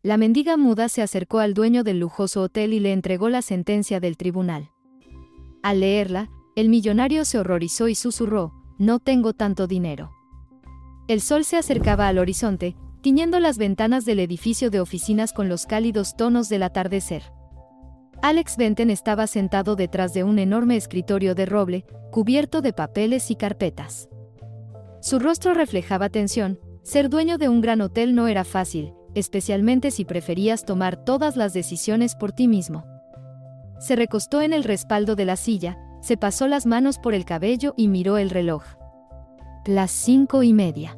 La mendiga muda se acercó al dueño del lujoso hotel y le entregó la sentencia del tribunal. Al leerla, el millonario se horrorizó y susurró: «No tengo tanto dinero». El sol se acercaba al horizonte, tiñendo las ventanas del edificio de oficinas con los cálidos tonos del atardecer. Alex Benton estaba sentado detrás de un enorme escritorio de roble, cubierto de papeles y carpetas. Su rostro reflejaba tensión. Ser dueño de un gran hotel no era fácil, especialmente si preferías tomar todas las decisiones por ti mismo. Se recostó en el respaldo de la silla, se pasó las manos por el cabello y miró el reloj. Las 5:30.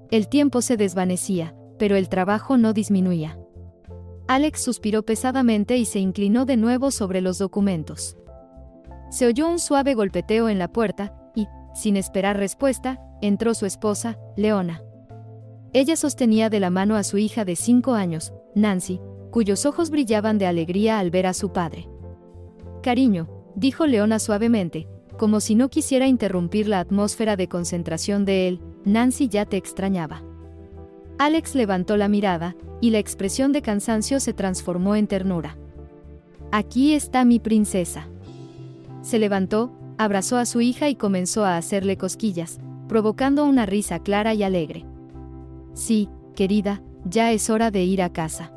El tiempo se desvanecía, pero el trabajo no disminuía. Alex suspiró pesadamente y se inclinó de nuevo sobre los documentos. Se oyó un suave golpeteo en la puerta y, sin esperar respuesta, entró su esposa, Leona. Ella sostenía de la mano a su hija de 5 años, Nancy, cuyos ojos brillaban de alegría al ver a su padre. «Cariño», dijo Leona suavemente, como si no quisiera interrumpir la atmósfera de concentración de él, «Nancy ya te extrañaba». Alex levantó la mirada, y la expresión de cansancio se transformó en ternura. «Aquí está mi princesa». Se levantó, abrazó a su hija y comenzó a hacerle cosquillas, provocando una risa clara y alegre. «Sí, querida, ya es hora de ir a casa».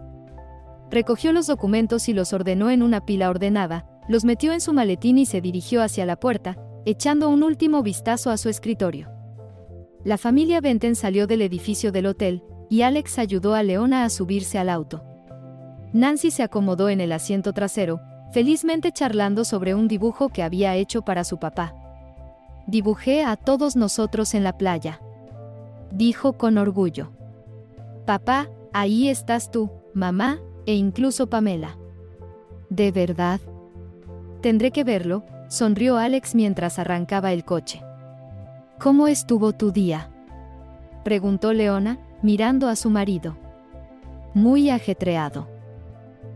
Recogió los documentos y los ordenó en una pila ordenada, los metió en su maletín y se dirigió hacia la puerta, echando un último vistazo a su escritorio. La familia Benton salió del edificio del hotel, y Alex ayudó a Leona a subirse al auto. Nancy se acomodó en el asiento trasero, felizmente charlando sobre un dibujo que había hecho para su papá. «Dibujé a todos nosotros en la playa», dijo con orgullo. «Papá, ahí estás tú, mamá, e incluso Pamela». «¿De verdad?» «Tendré que verlo», sonrió Alex mientras arrancaba el coche. «¿Cómo estuvo tu día?», preguntó Leona, mirando a su marido. «Muy ajetreado.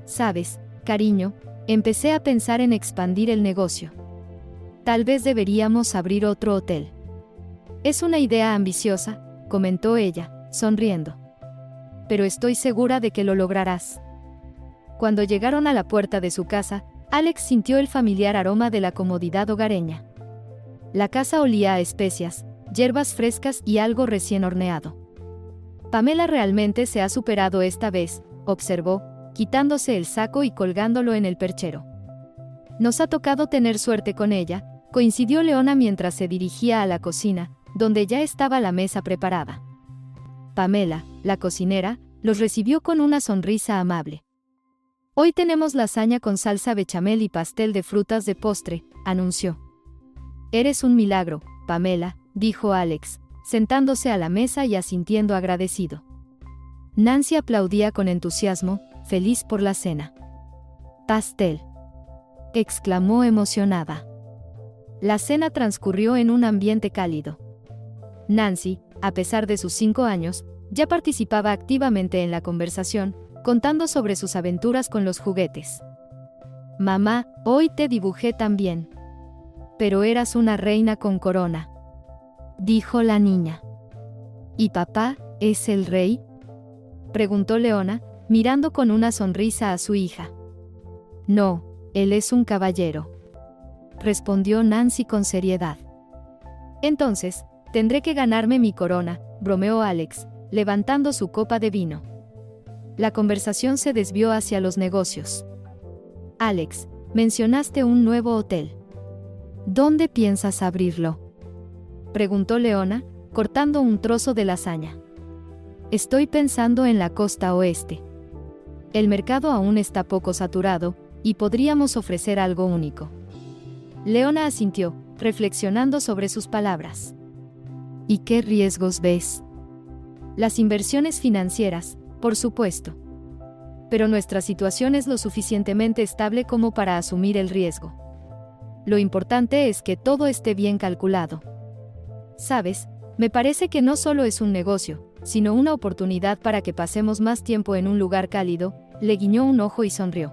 Sabes, cariño, empecé a pensar en expandir el negocio. Tal vez deberíamos abrir otro hotel». «Es una idea ambiciosa», comentó ella, sonriendo. «Pero estoy segura de que lo lograrás». Cuando llegaron a la puerta de su casa, Alex sintió el familiar aroma de la comodidad hogareña. La casa olía a especias, hierbas frescas y algo recién horneado. «Pamela realmente se ha superado esta vez», observó, quitándose el saco y colgándolo en el perchero. «Nos ha tocado tener suerte con ella», coincidió Leona mientras se dirigía a la cocina, donde ya estaba la mesa preparada. Pamela, la cocinera, los recibió con una sonrisa amable. «Hoy tenemos lasaña con salsa bechamel y pastel de frutas de postre», anunció. «Eres un milagro, Pamela», dijo Alex, sentándose a la mesa y asintiendo agradecido. Nancy aplaudía con entusiasmo, feliz por la cena. «Pastel», exclamó emocionada. La cena transcurrió en un ambiente cálido. Nancy, a pesar de sus 5 años, ya participaba activamente en la conversación, contando sobre sus aventuras con los juguetes. «Mamá, hoy te dibujé también. Pero eras una reina con corona», dijo la niña. «¿Y papá, es el rey?», preguntó Leona, mirando con una sonrisa a su hija. «No, él es un caballero», respondió Nancy con seriedad. «Entonces, tendré que ganarme mi corona», bromeó Alex, levantando su copa de vino. La conversación se desvió hacia los negocios. «Alex, mencionaste un nuevo hotel. ¿Dónde piensas abrirlo?», preguntó Leona, cortando un trozo de lasaña. «Estoy pensando en la costa oeste. El mercado aún está poco saturado, y podríamos ofrecer algo único». Leona asintió, reflexionando sobre sus palabras. «¿Y qué riesgos ves?». «Las inversiones financieras, por supuesto. Pero nuestra situación es lo suficientemente estable como para asumir el riesgo. Lo importante es que todo esté bien calculado. Sabes, me parece que no solo es un negocio, sino una oportunidad para que pasemos más tiempo en un lugar cálido», le guiñó un ojo y sonrió.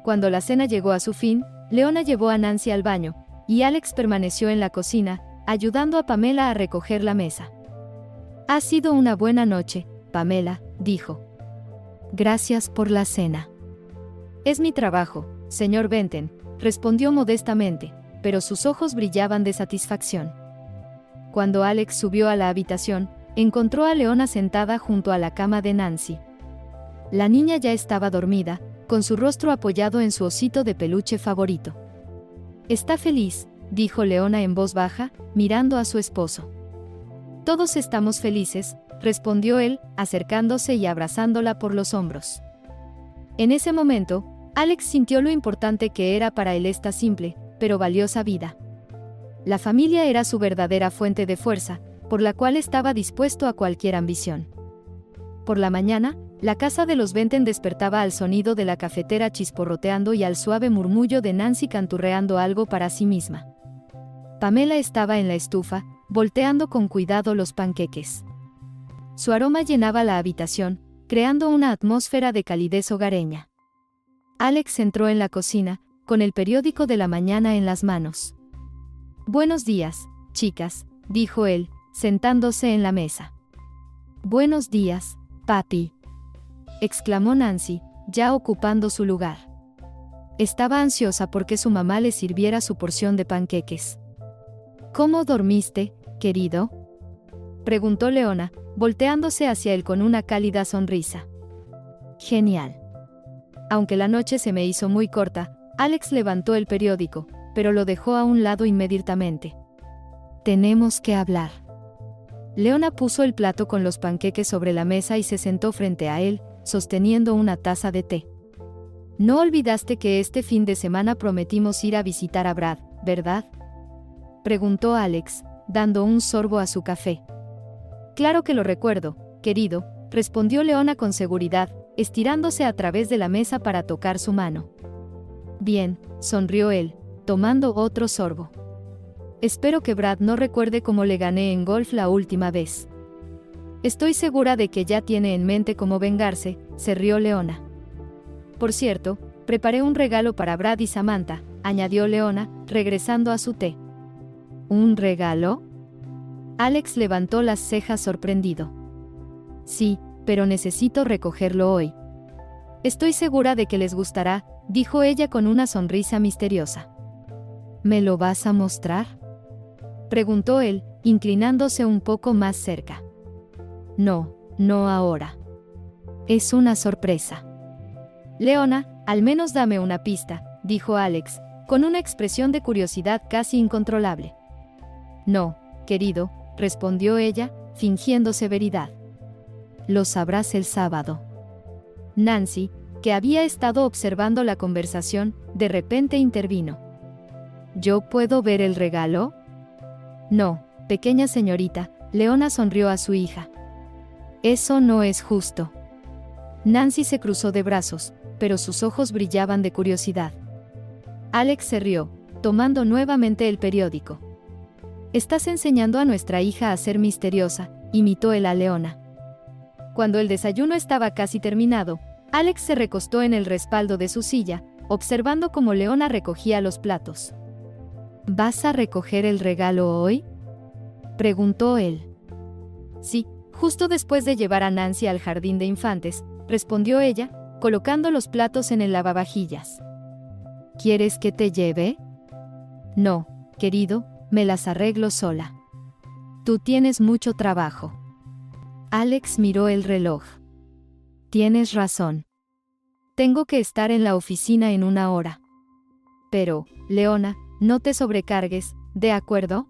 Cuando la cena llegó a su fin, Leona llevó a Nancy al baño, y Alex permaneció en la cocina, ayudando a Pamela a recoger la mesa. «Ha sido una buena noche, Pamela», dijo. Gracias por la cena. Es mi trabajo, señor Benton, respondió modestamente, pero sus ojos brillaban de satisfacción. Cuando Alex subió a la habitación, encontró a Leona sentada junto a la cama de Nancy. La niña ya estaba dormida, con su rostro apoyado en su osito de peluche favorito. «¿Está feliz?», dijo Leona en voz baja, mirando a su esposo. «Todos estamos felices», respondió él, acercándose y abrazándola por los hombros. En ese momento, Alex sintió lo importante que era para él esta simple, pero valiosa vida. La familia era su verdadera fuente de fuerza, por la cual estaba dispuesto a cualquier ambición. Por la mañana, la casa de los Benton despertaba al sonido de la cafetera chisporroteando y al suave murmullo de Nancy canturreando algo para sí misma. Pamela estaba en la estufa, volteando con cuidado los panqueques. Su aroma llenaba la habitación, creando una atmósfera de calidez hogareña. Alex entró en la cocina, con el periódico de la mañana en las manos. «Buenos días, chicas», dijo él, sentándose en la mesa. «Buenos días, papi», exclamó Nancy, ya ocupando su lugar. Estaba ansiosa porque su mamá le sirviera su porción de panqueques. «¿Cómo dormiste, querido?», preguntó Leona, volteándose hacia él con una cálida sonrisa. «Genial». Aunque la noche se me hizo muy corta, Alex levantó el periódico, pero lo dejó a un lado inmediatamente. «Tenemos que hablar». Leona puso el plato con los panqueques sobre la mesa y se sentó frente a él, sosteniendo una taza de té. «No olvidaste que este fin de semana prometimos ir a visitar a Brad, ¿verdad?», preguntó Alex, dando un sorbo a su café. «Claro que lo recuerdo, querido», respondió Leona con seguridad, estirándose a través de la mesa para tocar su mano. «Bien», sonrió él, tomando otro sorbo. «Espero que Brad no recuerde cómo le gané en golf la última vez». «Estoy segura de que ya tiene en mente cómo vengarse», se rió Leona. «Por cierto, preparé un regalo para Brad y Samantha», añadió Leona, regresando a su té. «¿Un regalo?». Alex levantó las cejas sorprendido. «Sí, pero necesito recogerlo hoy». «Estoy segura de que les gustará», dijo ella con una sonrisa misteriosa. «¿Me lo vas a mostrar?», preguntó él, inclinándose un poco más cerca. «No, no ahora. Es una sorpresa». «Leona, al menos dame una pista», dijo Alex, con una expresión de curiosidad casi incontrolable. «No, querido», respondió ella, fingiendo severidad. «Lo sabrás el sábado». Nancy, que había estado observando la conversación, de repente intervino. «¿Yo puedo ver el regalo?». «No, pequeña señorita», Leona sonrió a su hija. «Eso no es justo». Nancy se cruzó de brazos, pero sus ojos brillaban de curiosidad. Alex se rió, tomando nuevamente el periódico. «Estás enseñando a nuestra hija a ser misteriosa», imitó él a Leona. Cuando el desayuno estaba casi terminado, Alex se recostó en el respaldo de su silla, observando cómo Leona recogía los platos. «¿Vas a recoger el regalo hoy?», preguntó él. «Sí, justo después de llevar a Nancy al jardín de infantes», respondió ella, colocando los platos en el lavavajillas. «¿Quieres que te lleve?». «No, querido, me las arreglo sola». «Tú tienes mucho trabajo». Alex miró el reloj. «Tienes razón. Tengo que estar en la oficina en 1 hora». «Pero, Leona, no te sobrecargues, ¿de acuerdo?».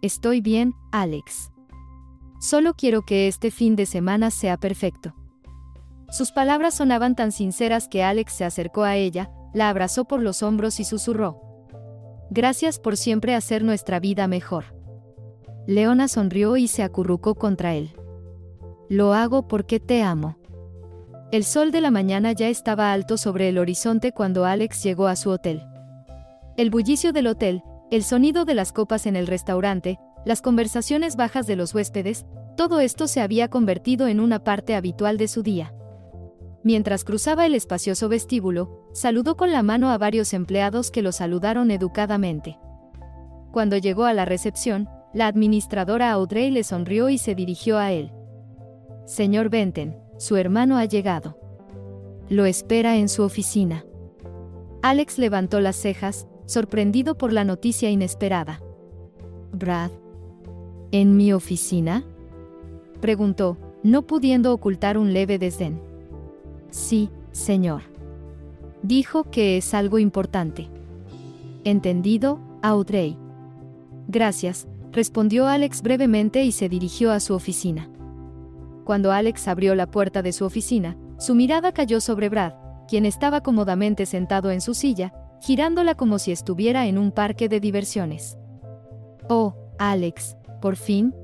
«Estoy bien, Alex. Solo quiero que este fin de semana sea perfecto». Sus palabras sonaban tan sinceras que Alex se acercó a ella, la abrazó por los hombros y susurró: «Gracias por siempre hacer nuestra vida mejor». Leona sonrió y se acurrucó contra él. «Lo hago porque te amo». El sol de la mañana ya estaba alto sobre el horizonte cuando Alex llegó a su hotel. El bullicio del hotel, el sonido de las copas en el restaurante, las conversaciones bajas de los huéspedes, todo esto se había convertido en una parte habitual de su día. Mientras cruzaba el espacioso vestíbulo, saludó con la mano a varios empleados que lo saludaron educadamente. Cuando llegó a la recepción, la administradora Audrey le sonrió y se dirigió a él. «Señor Benton, su hermano ha llegado». Lo espera en su oficina. Alex levantó las cejas, sorprendido por la noticia inesperada. ¿Brad? ¿En mi oficina?, preguntó, no pudiendo ocultar un leve desdén. Sí, señor. Dijo que es algo importante. ¿Entendido, Audrey? Gracias, respondió Alex brevemente y se dirigió a su oficina. Cuando Alex abrió la puerta de su oficina, su mirada cayó sobre Brad, quien estaba cómodamente sentado en su silla, girándola como si estuviera en un parque de diversiones. «Oh, Alex, por fin»,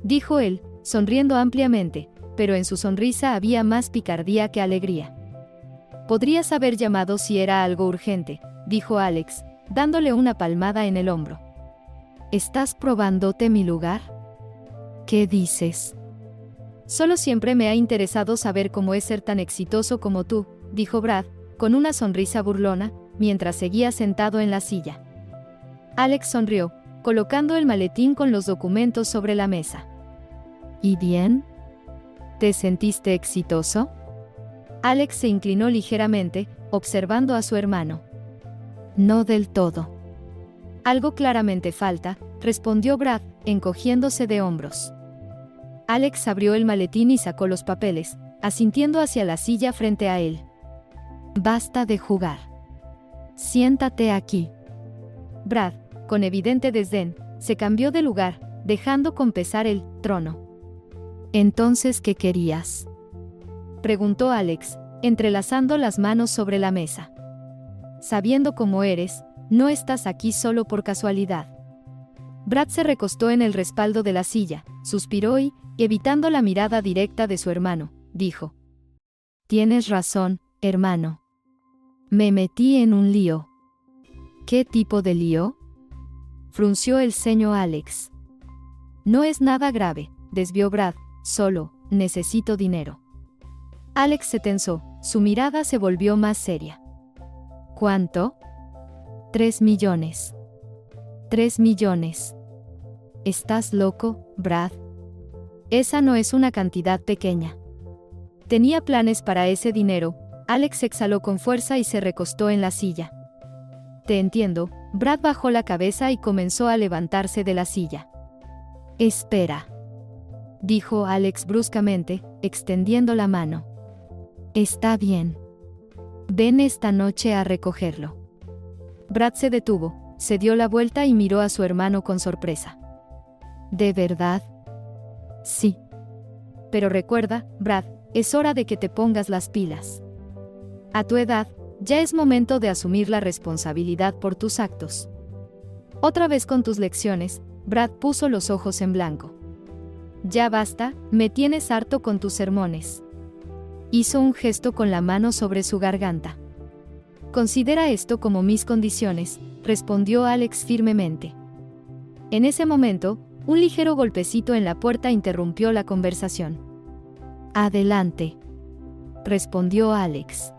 dijo él, sonriendo ampliamente, pero en su sonrisa había más picardía que alegría. «Podrías haber llamado si era algo urgente», dijo Alex, dándole una palmada en el hombro. «¿Estás probándote mi lugar?» «¿Qué dices?» «Solo siempre me ha interesado saber cómo es ser tan exitoso como tú», dijo Brad, con una sonrisa burlona, mientras seguía sentado en la silla. Alex sonrió, colocando el maletín con los documentos sobre la mesa. «¿Y bien? ¿Te sentiste exitoso?» Alex se inclinó ligeramente, observando a su hermano. «No del todo». «Algo claramente falta», respondió Brad, encogiéndose de hombros. Alex abrió el maletín y sacó los papeles, asintiendo hacia la silla frente a él. «Basta de jugar. Siéntate aquí». Brad, con evidente desdén, se cambió de lugar, dejando con pesar el trono. «¿Entonces qué querías?», preguntó Alex, entrelazando las manos sobre la mesa. «Sabiendo cómo eres, no estás aquí solo por casualidad». Brad se recostó en el respaldo de la silla, suspiró y, evitando la mirada directa de su hermano, dijo: «Tienes razón, hermano. Me metí en un lío». «¿Qué tipo de lío?», frunció el ceño Alex. «No es nada grave», desvió Brad, «solo, necesito dinero». Alex se tensó, su mirada se volvió más seria. «¿Cuánto?». «3 millones». «3 millones. ¿Estás loco, Brad? Esa no es una cantidad pequeña». Tenía planes para ese dinero. Alex exhaló con fuerza y se recostó en la silla. «Te entiendo». Brad bajó la cabeza y comenzó a levantarse de la silla. «Espera», dijo Alex bruscamente, extendiendo la mano. «Está bien. Ven esta noche a recogerlo». Brad se detuvo, se dio la vuelta y miró a su hermano con sorpresa. «¿De verdad?». «Sí. Pero recuerda, Brad, es hora de que te pongas las pilas. A tu edad, ya es momento de asumir la responsabilidad por tus actos». «Otra vez con tus lecciones», Brad puso los ojos en blanco. «Ya basta, me tienes harto con tus sermones». Hizo un gesto con la mano sobre su garganta. «Considera esto como mis condiciones», respondió Alex firmemente. En ese momento, un ligero golpecito en la puerta interrumpió la conversación. «Adelante», respondió Alex.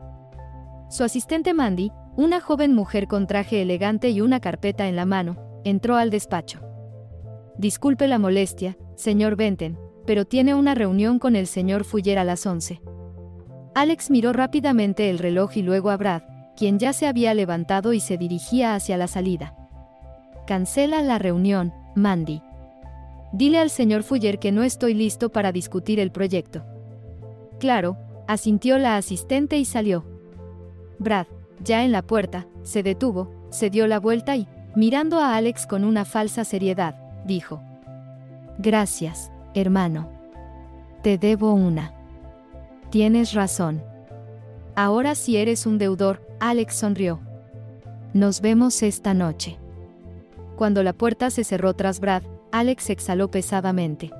Su asistente Mandy, una joven mujer con traje elegante y una carpeta en la mano, entró al despacho. «Disculpe la molestia, señor Benton, pero tiene una reunión con el señor Fuller a las 11». Alex miró rápidamente el reloj y luego a Brad, quien ya se había levantado y se dirigía hacia la salida. «Cancela la reunión, Mandy. Dile al señor Fuller que no estoy listo para discutir el proyecto». «Claro», asintió la asistente y salió. Brad, ya en la puerta, se detuvo, se dio la vuelta y, mirando a Alex con una falsa seriedad, dijo: «Gracias, hermano. Te debo una». «Tienes razón. Ahora sí eres un deudor», Alex sonrió. «Nos vemos esta noche». Cuando la puerta se cerró tras Brad, Alex exhaló pesadamente.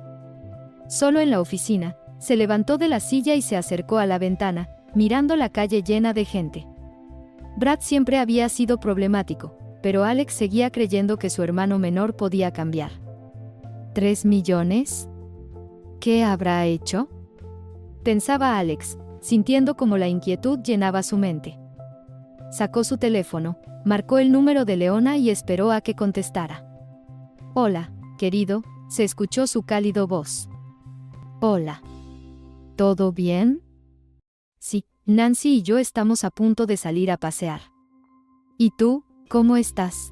Solo en la oficina, se levantó de la silla y se acercó a la ventana, mirando la calle llena de gente. Brad siempre había sido problemático, pero Alex seguía creyendo que su hermano menor podía cambiar. ¿3 millones? ¿Qué habrá hecho?, pensaba Alex, sintiendo como la inquietud llenaba su mente. Sacó su teléfono, marcó el número de Leona y esperó a que contestara. «Hola, querido», se escuchó su cálido voz. «Hola. ¿Todo bien?». «Sí, Nancy y yo estamos a punto de salir a pasear. ¿Y tú, cómo estás?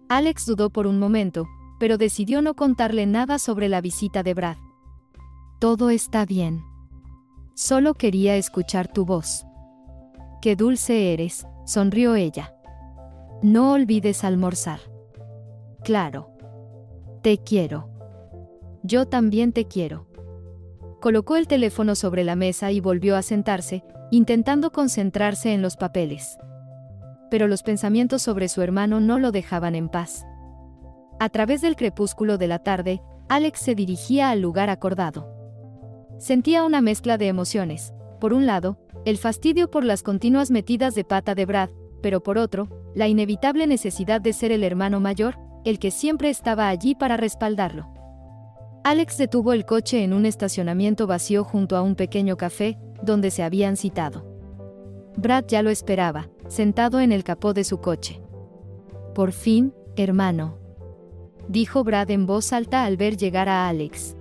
Alex dudó por un momento, pero decidió no contarle nada sobre la visita de Brad. Todo está bien. Solo quería escuchar tu voz. Qué dulce eres, sonrió ella. No olvides almorzar. Claro. Te quiero. Yo también te quiero. Colocó el teléfono sobre la mesa y volvió a sentarse, intentando concentrarse en los papeles. Pero los pensamientos sobre su hermano no lo dejaban en paz. A través del crepúsculo de la tarde, Alex se dirigía al lugar acordado. Sentía una mezcla de emociones. Por un lado, el fastidio por las continuas metidas de pata de Brad, pero por otro, la inevitable necesidad de ser el hermano mayor, el que siempre estaba allí para respaldarlo. Alex detuvo el coche en un estacionamiento vacío junto a un pequeño café, donde se habían citado. Brad ya lo esperaba, sentado en el capó de su coche. Por fin, hermano, dijo Brad en voz alta al ver llegar a Alex.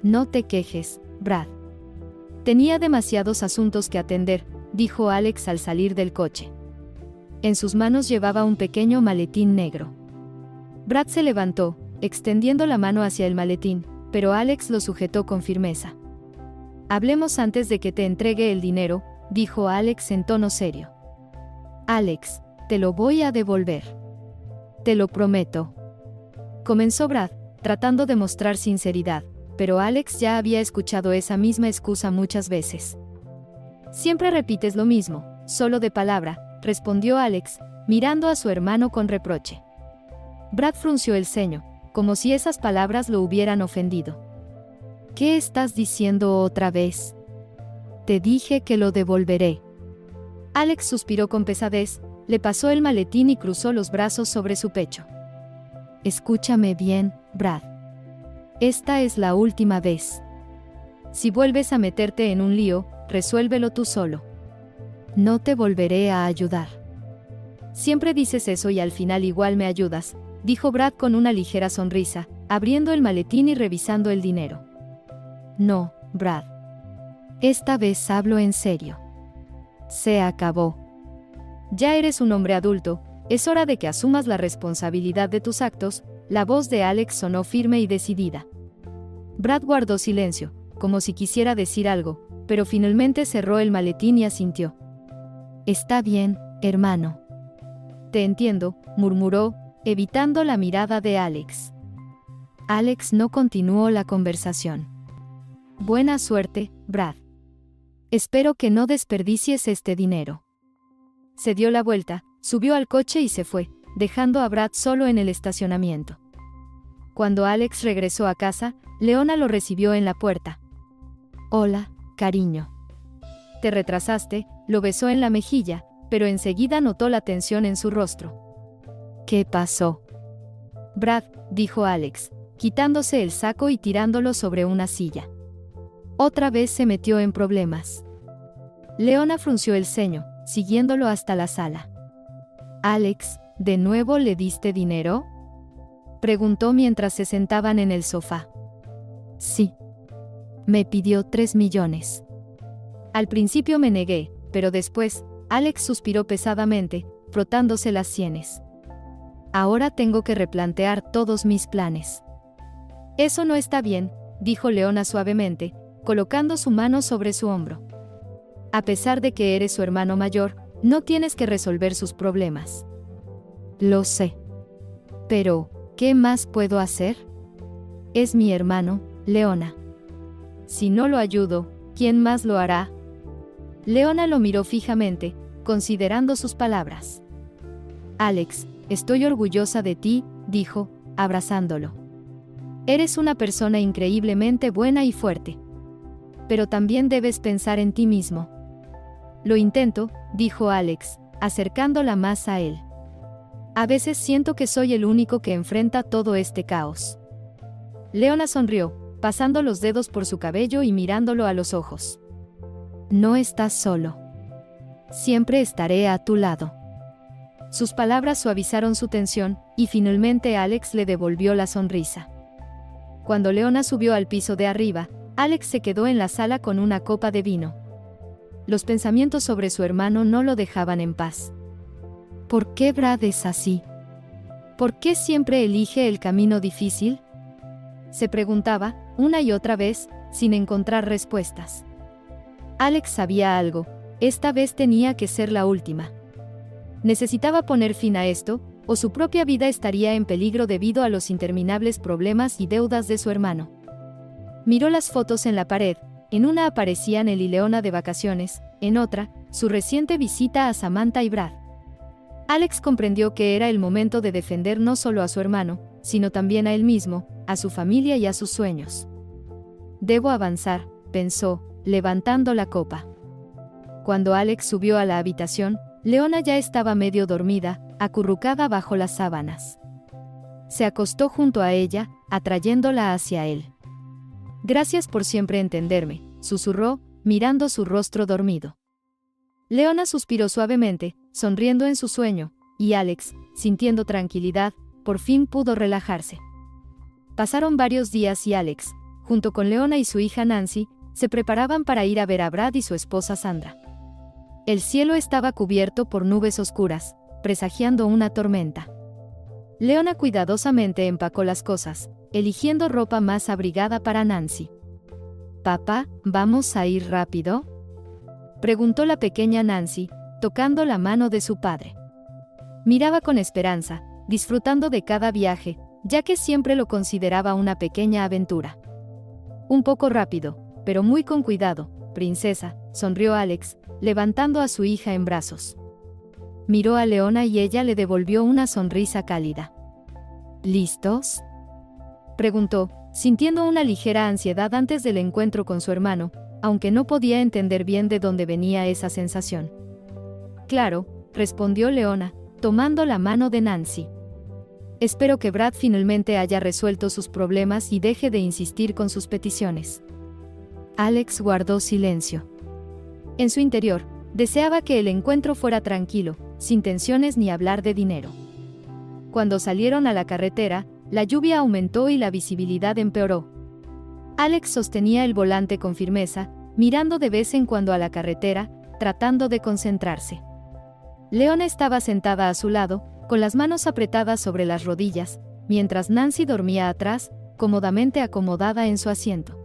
No te quejes, Brad. Tenía demasiados asuntos que atender, dijo Alex al salir del coche. En sus manos llevaba un pequeño maletín negro. Brad se levantó, extendiendo la mano hacia el maletín, pero Alex lo sujetó con firmeza. Hablemos antes de que te entregue el dinero, dijo Alex en tono serio. Alex, te lo voy a devolver. Te lo prometo. Comenzó Brad, tratando de mostrar sinceridad, pero Alex ya había escuchado esa misma excusa muchas veces. Siempre repites lo mismo, solo de palabra, respondió Alex, mirando a su hermano con reproche. Brad frunció el ceño, como si esas palabras lo hubieran ofendido. ¿Qué estás diciendo otra vez? Te dije que lo devolveré. Alex suspiró con pesadez, le pasó el maletín y cruzó los brazos sobre su pecho. Escúchame bien, Brad. Esta es la última vez. Si vuelves a meterte en un lío, resuélvelo tú solo. No te volveré a ayudar. Siempre dices eso y al final igual me ayudas, dijo Brad con una ligera sonrisa, abriendo el maletín y revisando el dinero. No, Brad. Esta vez hablo en serio. Se acabó. Ya eres un hombre adulto, es hora de que asumas la responsabilidad de tus actos. La voz de Alex sonó firme y decidida. Brad guardó silencio, como si quisiera decir algo, pero finalmente cerró el maletín y asintió. Está bien, hermano. Te entiendo, murmuró, evitando la mirada de Alex. Alex no continuó la conversación. Buena suerte, Brad. Espero que no desperdicies este dinero. Se dio la vuelta, subió al coche y se fue, dejando a Brad solo en el estacionamiento. Cuando Alex regresó a casa, Leona lo recibió en la puerta. Hola, cariño. Te retrasaste, lo besó en la mejilla, pero enseguida notó la tensión en su rostro. ¿Qué pasó? Brad, dijo Alex, quitándose el saco y tirándolo sobre una silla. Otra vez se metió en problemas. Leona frunció el ceño, siguiéndolo hasta la sala. Alex, ¿de nuevo le diste dinero? Preguntó mientras se sentaban en el sofá. Sí. Me pidió 3 millones. Al principio me negué, pero después, Alex suspiró pesadamente, frotándose las sienes. Ahora tengo que replantear todos mis planes. Eso no está bien, dijo Leona suavemente, colocando su mano sobre su hombro. A pesar de que eres su hermano mayor, no tienes que resolver sus problemas. Lo sé. Pero, ¿qué más puedo hacer? Es mi hermano, Leona. Si no lo ayudo, ¿quién más lo hará? Leona lo miró fijamente, considerando sus palabras. Alex, estoy orgullosa de ti, dijo, abrazándolo. Eres una persona increíblemente buena y fuerte. Pero también debes pensar en ti mismo. Lo intento, dijo Alex, acercándola más a él. A veces siento que soy el único que enfrenta todo este caos. Leona sonrió, pasando los dedos por su cabello y mirándolo a los ojos. No estás solo. Siempre estaré a tu lado. Sus palabras suavizaron su tensión, y finalmente Alex le devolvió la sonrisa. Cuando Leona subió al piso de arriba, Alex se quedó en la sala con una copa de vino. los pensamientos sobre su hermano no lo dejaban en paz. ¿Por qué Brad es así? ¿Por qué siempre elige el camino difícil? Se preguntaba, una y otra vez, sin encontrar respuestas. Alex sabía algo, esta vez tenía que ser la última. Necesitaba poner fin a esto, o su propia vida estaría en peligro debido a los interminables problemas y deudas de su hermano. Miró las fotos en la pared, en una aparecían él y Leona de vacaciones, en otra, su reciente visita a Samantha y Brad. Alex comprendió que era el momento de defender no solo a su hermano, sino también a él mismo, a su familia y a sus sueños. Debo avanzar, pensó, levantando la copa. Cuando Alex subió a la habitación, Leona ya estaba medio dormida, acurrucada bajo las sábanas. Se acostó junto a ella, atrayéndola hacia él. «Gracias por siempre entenderme», susurró, mirando su rostro dormido. Leona suspiró suavemente, sonriendo en su sueño, y Alex, sintiendo tranquilidad, por fin pudo relajarse. Pasaron varios días y Alex, junto con Leona y su hija Nancy, se preparaban para ir a ver a Brad y su esposa Sandra. El cielo estaba cubierto por nubes oscuras, presagiando una tormenta. Leona cuidadosamente empacó las cosas, eligiendo ropa más abrigada para Nancy. «Papá, ¿vamos a ir rápido?», preguntó la pequeña Nancy, tocando la mano de su padre. Miraba con esperanza, disfrutando de cada viaje, ya que siempre lo consideraba una pequeña aventura. «Un poco rápido, pero muy con cuidado, princesa», sonrió Alex, levantando a su hija en brazos. Miró a Leona y ella le devolvió una sonrisa cálida. «¿Listos?», preguntó, sintiendo una ligera ansiedad antes del encuentro con su hermano, aunque no podía entender bien de dónde venía esa sensación. «Claro», respondió Leona, tomando la mano de Nancy. «Espero que Brad finalmente haya resuelto sus problemas y deje de insistir con sus peticiones». Alex guardó silencio. En su interior, deseaba que el encuentro fuera tranquilo, sin tensiones ni hablar de dinero. Cuando salieron a la carretera, la lluvia aumentó y la visibilidad empeoró. Alex sostenía el volante con firmeza, mirando de vez en cuando a la carretera, tratando de concentrarse. Leona estaba sentada a su lado, con las manos apretadas sobre las rodillas, mientras Nancy dormía atrás, cómodamente acomodada en su asiento.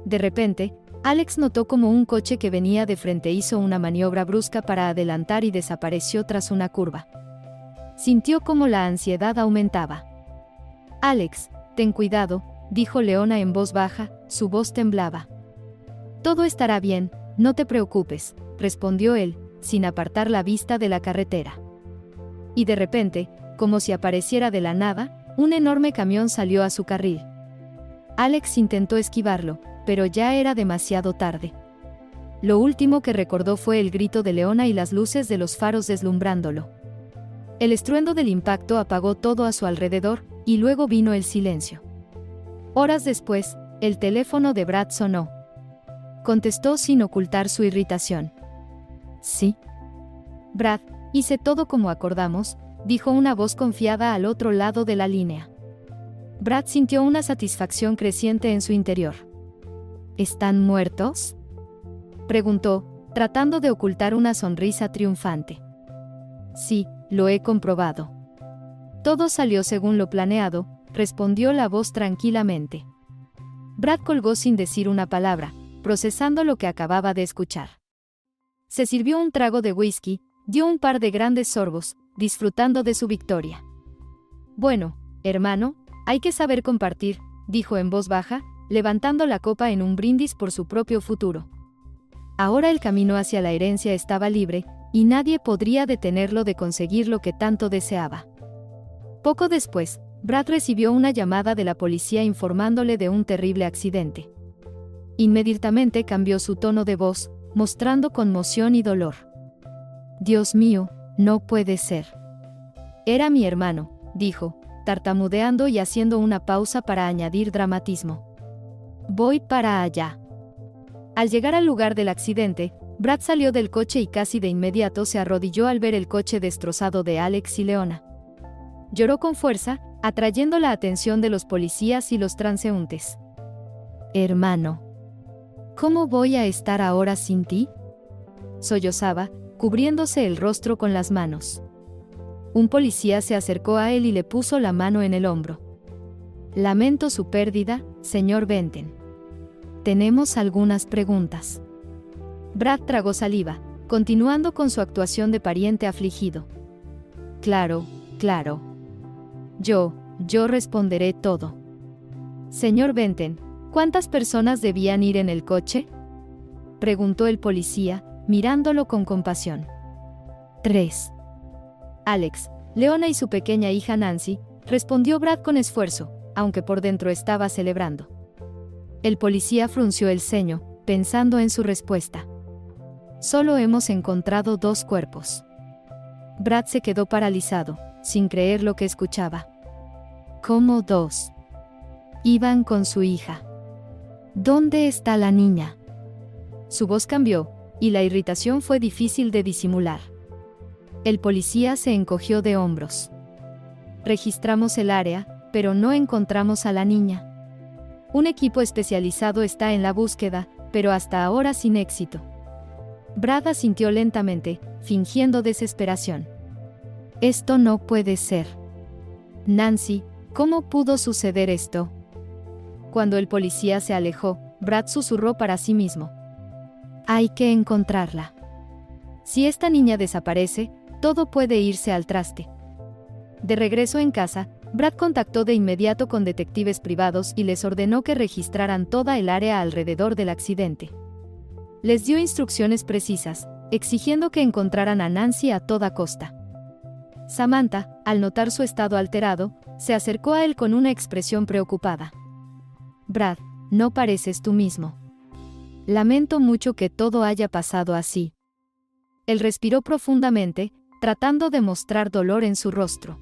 De repente, Alex notó como un coche que venía de frente hizo una maniobra brusca para adelantar y desapareció tras una curva. Sintió como la ansiedad aumentaba. «Alex, ten cuidado», dijo Leona en voz baja, su voz temblaba. «Todo estará bien, no te preocupes», respondió él, sin apartar la vista de la carretera. Y de repente, como si apareciera de la nada, un enorme camión salió a su carril. Alex intentó esquivarlo, pero ya era demasiado tarde. Lo último que recordó fue el grito de Leona y las luces de los faros deslumbrándolo. El estruendo del impacto apagó todo a su alrededor, y luego vino el silencio. Horas después, el teléfono de Brad sonó. Contestó sin ocultar su irritación. «Sí». «Brad, hice todo como acordamos», dijo una voz confiada al otro lado de la línea. Brad sintió una satisfacción creciente en su interior. «¿Están muertos?», preguntó, tratando de ocultar una sonrisa triunfante. «Sí, lo he comprobado». «Todo salió según lo planeado», respondió la voz tranquilamente. Brad colgó sin decir una palabra, procesando lo que acababa de escuchar. Se sirvió un trago de whisky, dio un par de grandes sorbos, disfrutando de su victoria. «Bueno, hermano, hay que saber compartir», dijo en voz baja, levantando la copa en un brindis por su propio futuro. Ahora el camino hacia la herencia estaba libre, y nadie podría detenerlo de conseguir lo que tanto deseaba. Poco después, Brad recibió una llamada de la policía informándole de un terrible accidente. Inmediatamente cambió su tono de voz, mostrando conmoción y dolor. «Dios mío, no puede ser». «Era mi hermano», dijo, tartamudeando y haciendo una pausa para añadir dramatismo. «Voy para allá». Al llegar al lugar del accidente, Brad salió del coche y casi de inmediato se arrodilló al ver el coche destrozado de Alex y Leona. Lloró con fuerza, atrayendo la atención de los policías y los transeúntes. «Hermano, ¿cómo voy a estar ahora sin ti?», sollozaba, cubriéndose el rostro con las manos. Un policía se acercó a él y le puso la mano en el hombro. Lamento su pérdida, señor Benton. Tenemos algunas preguntas. Brad tragó saliva, continuando con su actuación de pariente afligido. Claro, claro. Yo responderé todo. Señor Benton, ¿cuántas personas debían ir en el coche? Preguntó el policía, mirándolo con compasión. 3. Alex, Leona y su pequeña hija Nancy, respondió Brad con esfuerzo, aunque por dentro estaba celebrando. El policía frunció el ceño, pensando en su respuesta. Solo hemos encontrado 2 cuerpos. Brad se quedó paralizado, sin creer lo que escuchaba. ¿Cómo 2? Iban con su hija. ¿Dónde está la niña? Su voz cambió, y la irritación fue difícil de disimular. El policía se encogió de hombros. Registramos el área, pero no encontramos a la niña. Un equipo especializado está en la búsqueda, pero hasta ahora sin éxito. Brad asintió lentamente, fingiendo desesperación. Esto no puede ser. Nancy, ¿cómo pudo suceder esto? Cuando el policía se alejó, Brad susurró para sí mismo. Hay que encontrarla. Si esta niña desaparece, todo puede irse al traste. De regreso en casa, Brad contactó de inmediato con detectives privados y les ordenó que registraran toda el área alrededor del accidente. Les dio instrucciones precisas, exigiendo que encontraran a Nancy a toda costa. Samantha, al notar su estado alterado, se acercó a él con una expresión preocupada. Brad, no pareces tú mismo. Lamento mucho que todo haya pasado así. Él respiró profundamente, tratando de mostrar dolor en su rostro.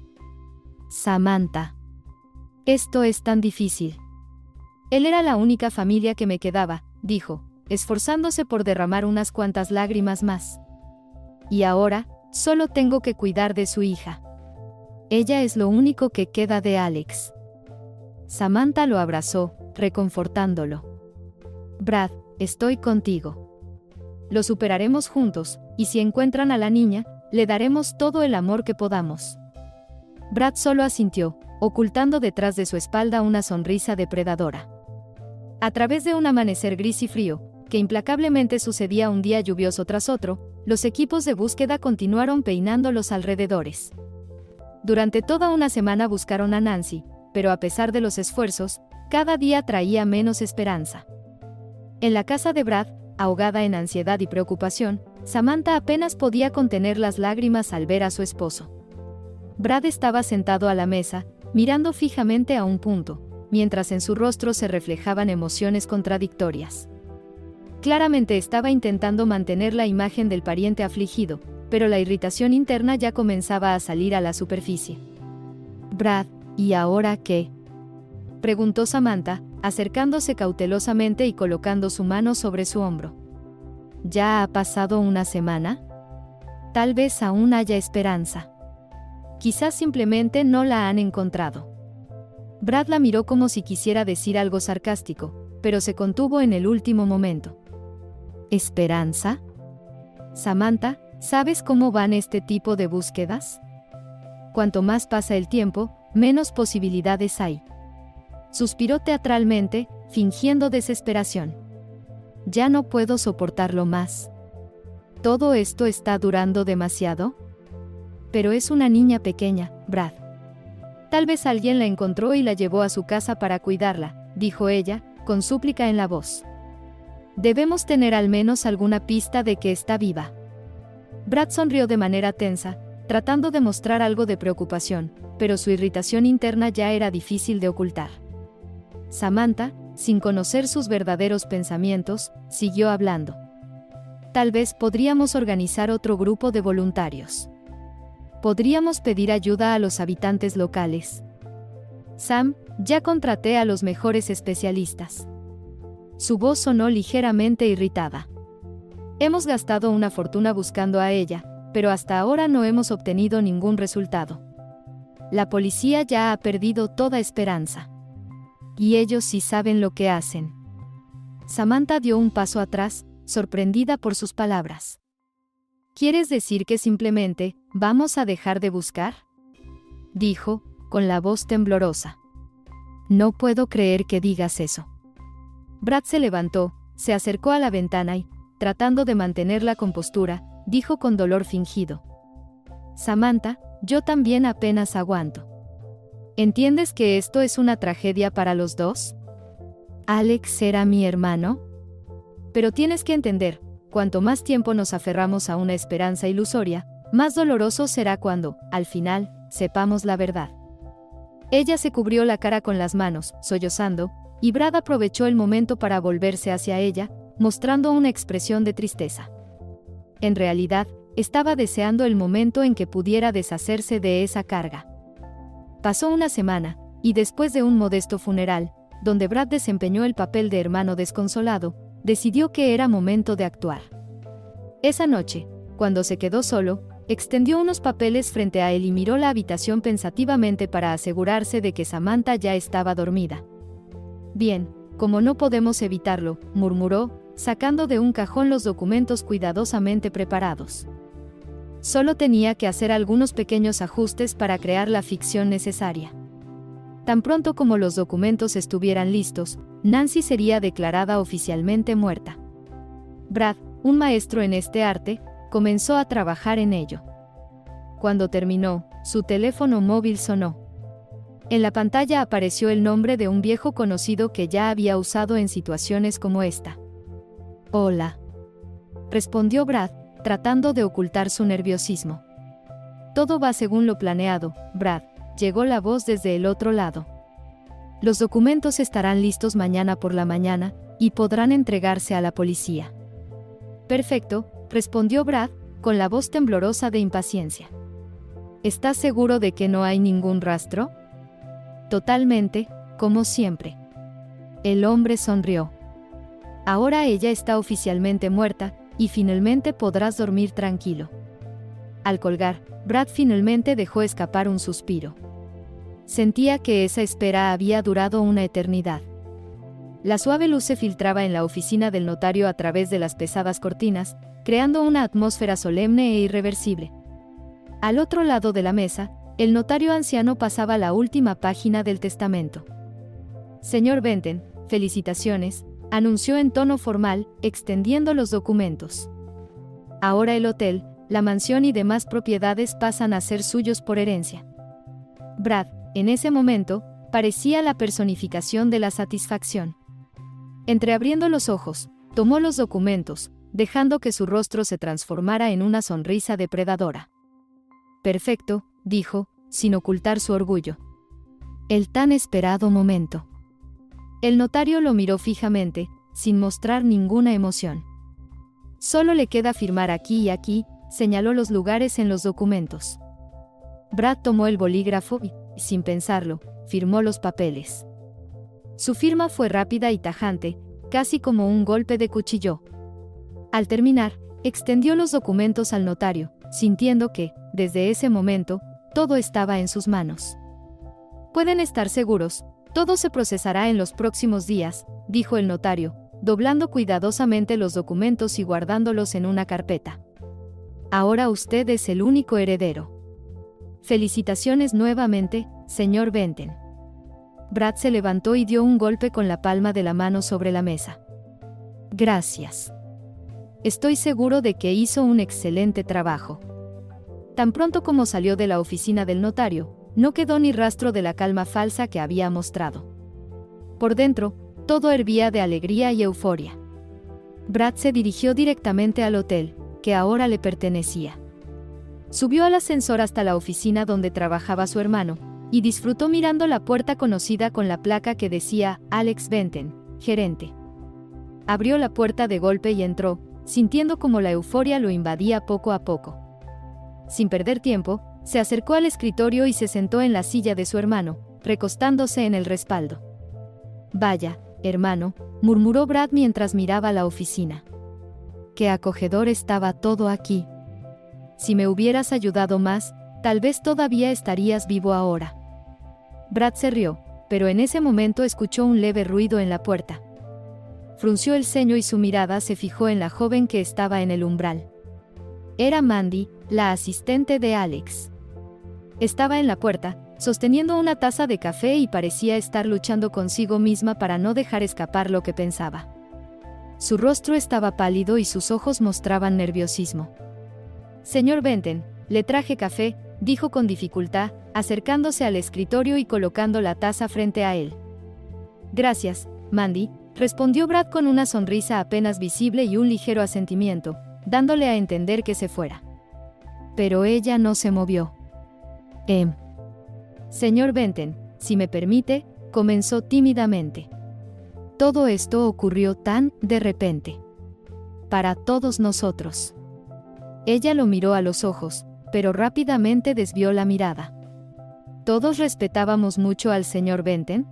Samantha. Esto es tan difícil. Él era la única familia que me quedaba, dijo, esforzándose por derramar unas cuantas lágrimas más. Y ahora, solo tengo que cuidar de su hija. Ella es lo único que queda de Alex. Samantha lo abrazó, reconfortándolo. Brad, estoy contigo. Lo superaremos juntos, y si encuentran a la niña, le daremos todo el amor que podamos. Brad solo asintió, ocultando detrás de su espalda una sonrisa depredadora. A través de un amanecer gris y frío, que implacablemente sucedía un día lluvioso tras otro, los equipos de búsqueda continuaron peinando los alrededores. Durante toda una semana buscaron a Nancy, pero a pesar de los esfuerzos, cada día traía menos esperanza. En la casa de Brad, ahogada en ansiedad y preocupación, Samantha apenas podía contener las lágrimas al ver a su esposo. Brad estaba sentado a la mesa, mirando fijamente a un punto, mientras en su rostro se reflejaban emociones contradictorias. Claramente estaba intentando mantener la imagen del pariente afligido, pero la irritación interna ya comenzaba a salir a la superficie. Brad, ¿y ahora qué? Preguntó Samantha, acercándose cautelosamente y colocando su mano sobre su hombro. ¿Ya ha pasado una semana? Tal vez aún haya esperanza. Quizás simplemente no la han encontrado. Brad la miró como si quisiera decir algo sarcástico, pero se contuvo en el último momento. ¿Esperanza? Samantha, ¿sabes cómo van este tipo de búsquedas? Cuanto más pasa el tiempo, menos posibilidades hay. Suspiró teatralmente, fingiendo desesperación. Ya no puedo soportarlo más. ¿Todo esto está durando demasiado? Pero es una niña pequeña, Brad. Tal vez alguien la encontró y la llevó a su casa para cuidarla, dijo ella, con súplica en la voz. Debemos tener al menos alguna pista de que está viva. Brad sonrió de manera tensa, tratando de mostrar algo de preocupación, pero su irritación interna ya era difícil de ocultar. Samantha, sin conocer sus verdaderos pensamientos, siguió hablando. Tal vez podríamos organizar otro grupo de voluntarios. Podríamos pedir ayuda a los habitantes locales. Sam, ya contraté a los mejores especialistas. Su voz sonó ligeramente irritada. Hemos gastado una fortuna buscando a ella, pero hasta ahora no hemos obtenido ningún resultado. La policía ya ha perdido toda esperanza. Y ellos sí saben lo que hacen. Samantha dio un paso atrás, sorprendida por sus palabras. ¿Quieres decir que simplemente vamos a dejar de buscar?, dijo, con la voz temblorosa. No puedo creer que digas eso. Brad se levantó, se acercó a la ventana y, tratando de mantener la compostura, dijo con dolor fingido: Samantha, yo también apenas aguanto. ¿Entiendes que esto es una tragedia para los dos? Alex era mi hermano. Pero tienes que entender, cuanto más tiempo nos aferramos a una esperanza ilusoria, más doloroso será cuando, al final, sepamos la verdad. Ella se cubrió la cara con las manos, sollozando, y Brad aprovechó el momento para volverse hacia ella, mostrando una expresión de tristeza. En realidad, estaba deseando el momento en que pudiera deshacerse de esa carga. Pasó una semana, y después de un modesto funeral, donde Brad desempeñó el papel de hermano desconsolado, decidió que era momento de actuar. Esa noche, cuando se quedó solo, extendió unos papeles frente a él y miró la habitación pensativamente para asegurarse de que Samantha ya estaba dormida. Bien, como no podemos evitarlo, murmuró, sacando de un cajón los documentos cuidadosamente preparados. Solo tenía que hacer algunos pequeños ajustes para crear la ficción necesaria. Tan pronto como los documentos estuvieran listos, Nancy sería declarada oficialmente muerta. Brad, un maestro en este arte, comenzó a trabajar en ello. Cuando terminó, su teléfono móvil sonó. En la pantalla apareció el nombre de un viejo conocido que ya había usado en situaciones como esta. Hola, respondió Brad, tratando de ocultar su nerviosismo. Todo va según lo planeado, Brad, llegó la voz desde el otro lado. Los documentos estarán listos mañana por la mañana, y podrán entregarse a la policía. Perfecto, respondió Brad, con la voz temblorosa de impaciencia. ¿Estás seguro de que no hay ningún rastro? Totalmente, como siempre. El hombre sonrió. Ahora ella está oficialmente muerta, y finalmente podrás dormir tranquilo. Al colgar, Brad finalmente dejó escapar un suspiro. Sentía que esa espera había durado una eternidad. La suave luz se filtraba en la oficina del notario a través de las pesadas cortinas, creando una atmósfera solemne e irreversible. Al otro lado de la mesa, el notario anciano pasaba la última página del testamento. Señor Benton, felicitaciones, anunció en tono formal, extendiendo los documentos. Ahora el hotel, la mansión y demás propiedades pasan a ser suyos por herencia. Brad, en ese momento, parecía la personificación de la satisfacción. Entreabriendo los ojos, tomó los documentos, dejando que su rostro se transformara en una sonrisa depredadora. Perfecto, dijo, sin ocultar su orgullo. El tan esperado momento. El notario lo miró fijamente, sin mostrar ninguna emoción. Solo le queda firmar aquí y aquí, señaló los lugares en los documentos. Brad tomó el bolígrafo y, sin pensarlo, firmó los papeles. Su firma fue rápida y tajante, casi como un golpe de cuchillo. Al terminar, extendió los documentos al notario, sintiendo que, desde ese momento, todo estaba en sus manos. Pueden estar seguros, todo se procesará en los próximos días, dijo el notario, doblando cuidadosamente los documentos y guardándolos en una carpeta. Ahora usted es el único heredero. Felicitaciones nuevamente, señor Benton. Brad se levantó y dio un golpe con la palma de la mano sobre la mesa. Gracias. Estoy seguro de que hizo un excelente trabajo. Tan pronto como salió de la oficina del notario, no quedó ni rastro de la calma falsa que había mostrado. Por dentro, todo hervía de alegría y euforia. Brad se dirigió directamente al hotel, que ahora le pertenecía. Subió al ascensor hasta la oficina donde trabajaba su hermano, y disfrutó mirando la puerta conocida con la placa que decía Alex Benton, gerente. Abrió la puerta de golpe y entró, sintiendo como la euforia lo invadía poco a poco. Sin perder tiempo, se acercó al escritorio y se sentó en la silla de su hermano, recostándose en el respaldo. Vaya, hermano, murmuró Brad mientras miraba la oficina. Qué acogedor estaba todo aquí. Si me hubieras ayudado más, tal vez todavía estarías vivo ahora. Brad se rió, pero en ese momento escuchó un leve ruido en la puerta. Frunció el ceño y su mirada se fijó en la joven que estaba en el umbral. Era Mandy, la asistente de Alex. Estaba en la puerta, sosteniendo una taza de café y parecía estar luchando consigo misma para no dejar escapar lo que pensaba. Su rostro estaba pálido y sus ojos mostraban nerviosismo. «Señor Benton, le traje café», dijo con dificultad, acercándose al escritorio y colocando la taza frente a él. «Gracias, Mandy», respondió Brad con una sonrisa apenas visible y un ligero asentimiento, dándole a entender que se fuera. Pero ella no se movió. Señor Benton, si me permite», comenzó tímidamente. Todo esto ocurrió tan de repente. Para todos nosotros. Ella lo miró a los ojos, pero rápidamente desvió la mirada. ¿Todos respetábamos mucho al señor Benton?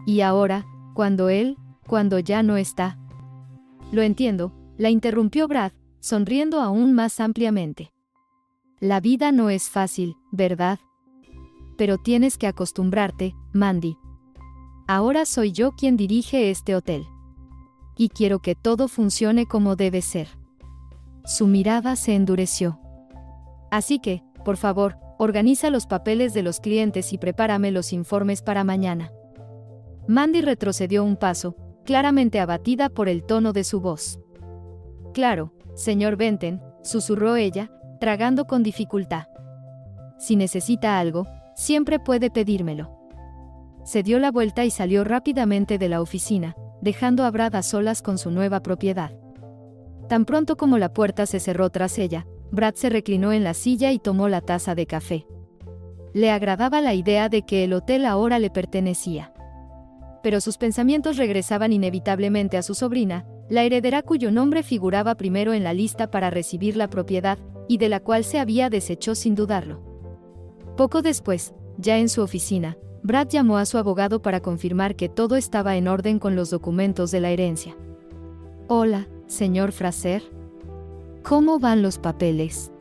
Y ahora, cuando ya no está. Lo entiendo, la interrumpió Brad, sonriendo aún más ampliamente. La vida no es fácil, ¿verdad? Pero tienes que acostumbrarte, Mandy. Ahora soy yo quien dirige este hotel. Y quiero que todo funcione como debe ser. Su mirada se endureció. Así que, por favor, organiza los papeles de los clientes y prepárame los informes para mañana. Mandy retrocedió un paso, claramente abatida por el tono de su voz. Claro, señor Benton, susurró ella, tragando con dificultad. Si necesita algo, siempre puede pedírmelo. Se dio la vuelta y salió rápidamente de la oficina, dejando a Brad a solas con su nueva propiedad. Tan pronto como la puerta se cerró tras ella, Brad se reclinó en la silla y tomó la taza de café. Le agradaba la idea de que el hotel ahora le pertenecía. Pero sus pensamientos regresaban inevitablemente a su sobrina, la heredera cuyo nombre figuraba primero en la lista para recibir la propiedad, y de la cual se había deshecho sin dudarlo. Poco después, ya en su oficina, Brad llamó a su abogado para confirmar que todo estaba en orden con los documentos de la herencia. «Hola, señor Fraser. ¿Cómo van los papeles?»,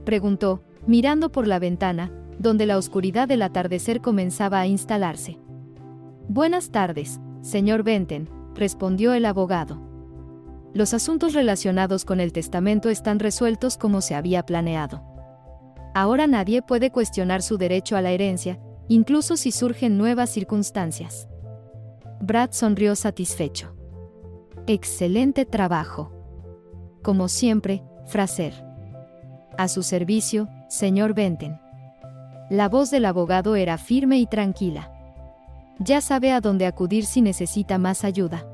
preguntó, mirando por la ventana, donde la oscuridad del atardecer comenzaba a instalarse. «Buenas tardes, señor Benton», respondió el abogado. «Los asuntos relacionados con el testamento están resueltos como se había planeado. Ahora nadie puede cuestionar su derecho a la herencia, incluso si surgen nuevas circunstancias». Brad sonrió satisfecho. «Excelente trabajo. Como siempre, Fraser. A su servicio, señor Benton». La voz del abogado era firme y tranquila. Ya sabe a dónde acudir si necesita más ayuda.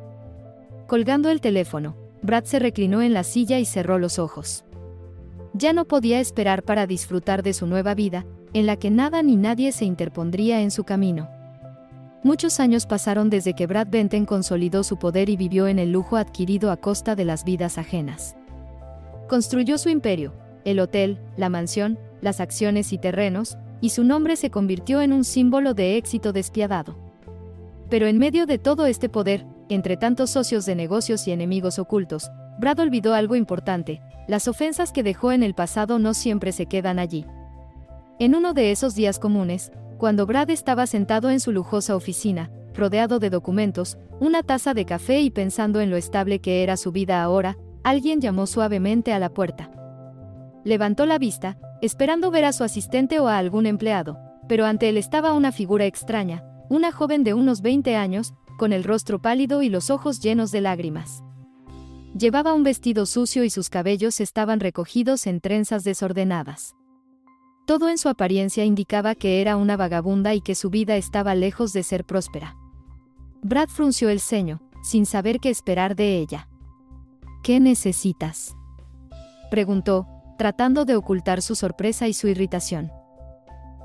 Colgando el teléfono, Brad se reclinó en la silla y cerró los ojos. Ya no podía esperar para disfrutar de su nueva vida, en la que nada ni nadie se interpondría en su camino. Muchos años pasaron desde que Brad Benton consolidó su poder y vivió en el lujo adquirido a costa de las vidas ajenas. Construyó su imperio, el hotel, la mansión, las acciones y terrenos, y su nombre se convirtió en un símbolo de éxito despiadado. Pero en medio de todo este poder, entre tantos socios de negocios y enemigos ocultos, Brad olvidó algo importante: las ofensas que dejó en el pasado no siempre se quedan allí. En uno de esos días comunes, cuando Brad estaba sentado en su lujosa oficina, rodeado de documentos, una taza de café y pensando en lo estable que era su vida ahora, alguien llamó suavemente a la puerta. Levantó la vista, esperando ver a su asistente o a algún empleado, pero ante él estaba una figura extraña, una joven de unos 20 años, con el rostro pálido y los ojos llenos de lágrimas. Llevaba un vestido sucio y sus cabellos estaban recogidos en trenzas desordenadas. Todo en su apariencia indicaba que era una vagabunda y que su vida estaba lejos de ser próspera. Brad frunció el ceño, sin saber qué esperar de ella. «¿Qué necesitas?», preguntó, tratando de ocultar su sorpresa y su irritación.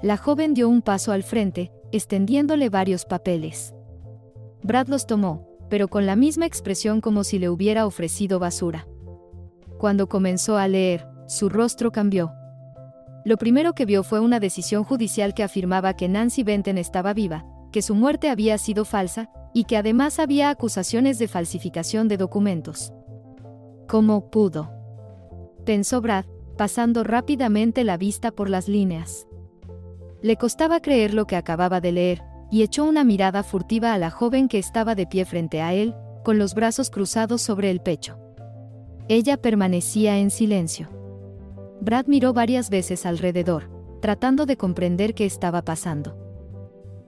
La joven dio un paso al frente, extendiéndole varios papeles. Brad los tomó, pero con la misma expresión como si le hubiera ofrecido basura. Cuando comenzó a leer, su rostro cambió. Lo primero que vio fue una decisión judicial que afirmaba que Nancy Benton estaba viva, que su muerte había sido falsa, y que además había acusaciones de falsificación de documentos. «¿Cómo pudo?», pensó Brad, pasando rápidamente la vista por las líneas. Le costaba creer lo que acababa de leer, y echó una mirada furtiva a la joven que estaba de pie frente a él, con los brazos cruzados sobre el pecho. Ella permanecía en silencio. Brad miró varias veces alrededor, tratando de comprender qué estaba pasando.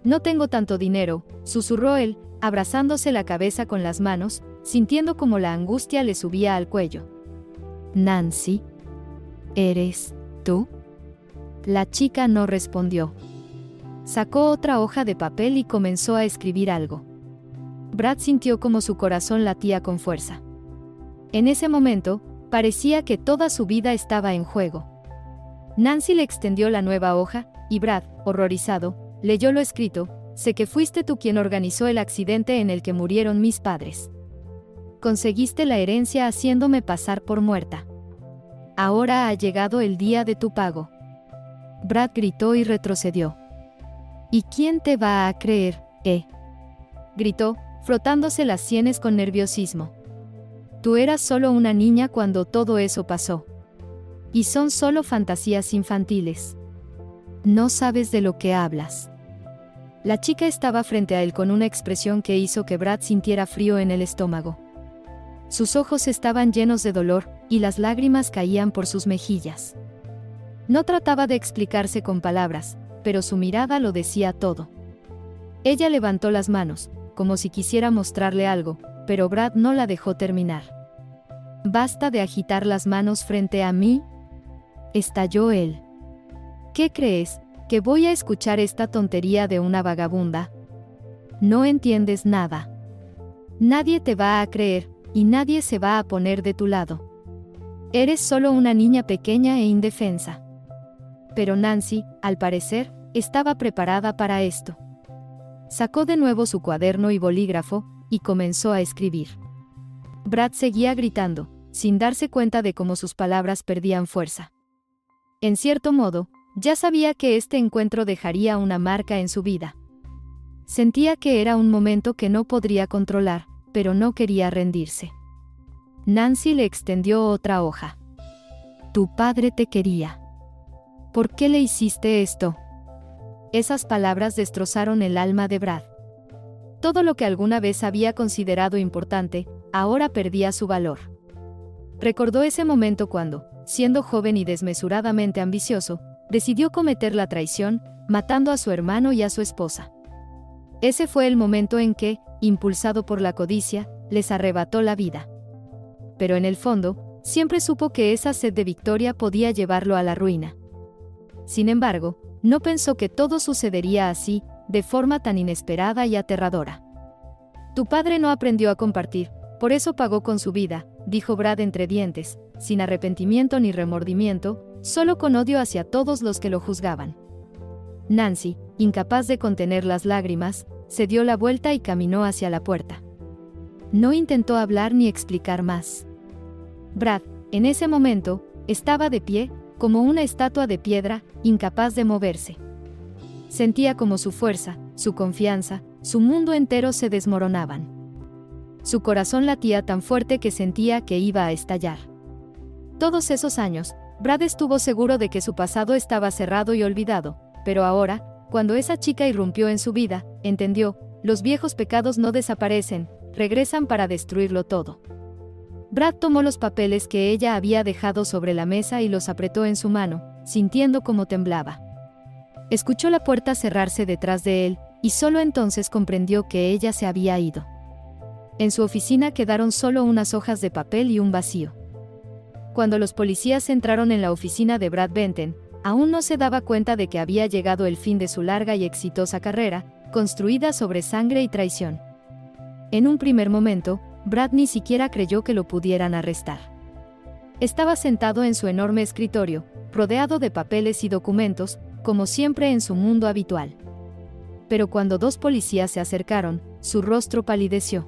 No tengo tanto dinero, susurró él, abrazándose la cabeza con las manos, sintiendo como la angustia le subía al cuello. Nancy, ¿eres tú? La chica no respondió. Sacó otra hoja de papel y comenzó a escribir algo. Brad sintió como su corazón latía con fuerza. En ese momento, parecía que toda su vida estaba en juego. Nancy le extendió la nueva hoja, y Brad, horrorizado, leyó lo escrito: sé que fuiste tú quien organizó el accidente en el que murieron mis padres. Conseguiste la herencia haciéndome pasar por muerta. Ahora ha llegado el día de tu pago. Brad gritó y retrocedió. ¿Y quién te va a creer, gritó, frotándose las sienes con nerviosismo. Tú eras solo una niña cuando todo eso pasó. Y son solo fantasías infantiles. No sabes de lo que hablas. La chica estaba frente a él con una expresión que hizo que Brad sintiera frío en el estómago. Sus ojos estaban llenos de dolor, y las lágrimas caían por sus mejillas. No trataba de explicarse con palabras, pero su mirada lo decía todo. Ella levantó las manos, como si quisiera mostrarle algo, pero Brad no la dejó terminar. «Basta de agitar las manos frente a mí», estalló él. «¿Qué crees, que voy a escuchar esta tontería de una vagabunda? No entiendes nada. Nadie te va a creer, y nadie se va a poner de tu lado. Eres solo una niña pequeña e indefensa». Pero Nancy, al parecer, estaba preparada para esto. Sacó de nuevo su cuaderno y bolígrafo, y comenzó a escribir. Brad seguía gritando, sin darse cuenta de cómo sus palabras perdían fuerza. En cierto modo, ya sabía que este encuentro dejaría una marca en su vida. Sentía que era un momento que no podría controlar, pero no quería rendirse. Nancy le extendió otra hoja. «Tu padre te quería. ¿Por qué le hiciste esto?». Esas palabras destrozaron el alma de Brad. Todo lo que alguna vez había considerado importante, ahora perdía su valor. Recordó ese momento cuando, siendo joven y desmesuradamente ambicioso, decidió cometer la traición, matando a su hermano y a su esposa. Ese fue el momento en que, impulsado por la codicia, les arrebató la vida. Pero en el fondo, siempre supo que esa sed de victoria podía llevarlo a la ruina. Sin embargo, no pensó que todo sucedería así, de forma tan inesperada y aterradora. «Tu padre no aprendió a compartir, por eso pagó con su vida», dijo Brad entre dientes, sin arrepentimiento ni remordimiento, solo con odio hacia todos los que lo juzgaban. Nancy, incapaz de contener las lágrimas, se dio la vuelta y caminó hacia la puerta. No intentó hablar ni explicar más. Brad, en ese momento, estaba de pie, como una estatua de piedra, incapaz de moverse. Sentía como su fuerza, su confianza, su mundo entero se desmoronaban. Su corazón latía tan fuerte que sentía que iba a estallar. Todos esos años, Brad estuvo seguro de que su pasado estaba cerrado y olvidado, pero ahora, cuando esa chica irrumpió en su vida, entendió: los viejos pecados no desaparecen, regresan para destruirlo todo. Brad tomó los papeles que ella había dejado sobre la mesa y los apretó en su mano, sintiendo cómo temblaba. Escuchó la puerta cerrarse detrás de él, y solo entonces comprendió que ella se había ido. En su oficina quedaron solo unas hojas de papel y un vacío. Cuando los policías entraron en la oficina de Brad Benton, aún no se daba cuenta de que había llegado el fin de su larga y exitosa carrera, construida sobre sangre y traición. En un primer momento, Brad ni siquiera creyó que lo pudieran arrestar. Estaba sentado en su enorme escritorio, rodeado de papeles y documentos, como siempre en su mundo habitual. Pero cuando dos policías se acercaron, su rostro palideció.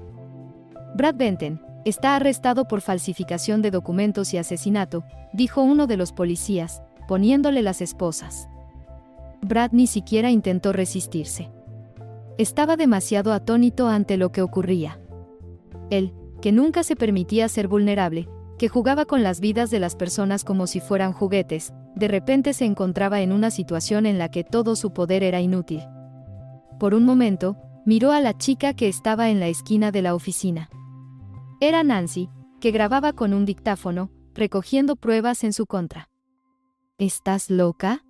«Brad Benton está arrestado por falsificación de documentos y asesinato», dijo uno de los policías, poniéndole las esposas. Brad ni siquiera intentó resistirse. Estaba demasiado atónito ante lo que ocurría. Él, que nunca se permitía ser vulnerable, que jugaba con las vidas de las personas como si fueran juguetes, de repente se encontraba en una situación en la que todo su poder era inútil. Por un momento, miró a la chica que estaba en la esquina de la oficina. Era Nancy, que grababa con un dictáfono, recogiendo pruebas en su contra. ¿Estás loca?,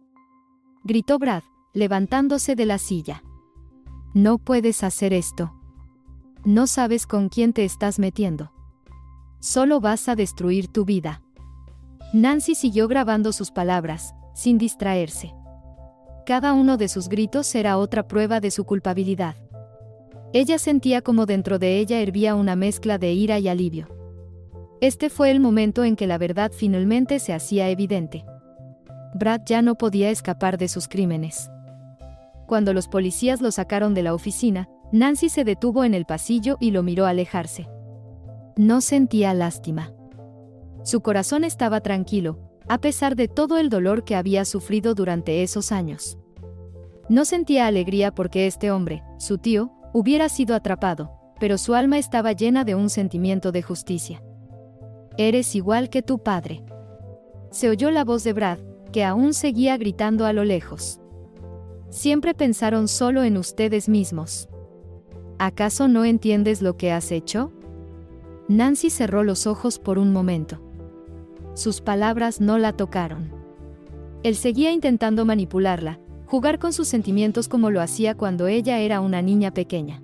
gritó Brad, levantándose de la silla. No puedes hacer esto. No sabes con quién te estás metiendo. Solo vas a destruir tu vida. Nancy siguió grabando sus palabras, sin distraerse. Cada uno de sus gritos era otra prueba de su culpabilidad. Ella sentía como dentro de ella hervía una mezcla de ira y alivio. Este fue el momento en que la verdad finalmente se hacía evidente. Brad ya no podía escapar de sus crímenes. Cuando los policías lo sacaron de la oficina, Nancy se detuvo en el pasillo y lo miró alejarse. No sentía lástima. Su corazón estaba tranquilo, a pesar de todo el dolor que había sufrido durante esos años. No sentía alegría porque este hombre, su tío, hubiera sido atrapado, pero su alma estaba llena de un sentimiento de justicia. Eres igual que tu padre. Se oyó la voz de Brad, que aún seguía gritando a lo lejos. Siempre pensaron solo en ustedes mismos. ¿Acaso no entiendes lo que has hecho? Nancy cerró los ojos por un momento. Sus palabras no la tocaron. Él seguía intentando manipularla, jugar con sus sentimientos como lo hacía cuando ella era una niña pequeña.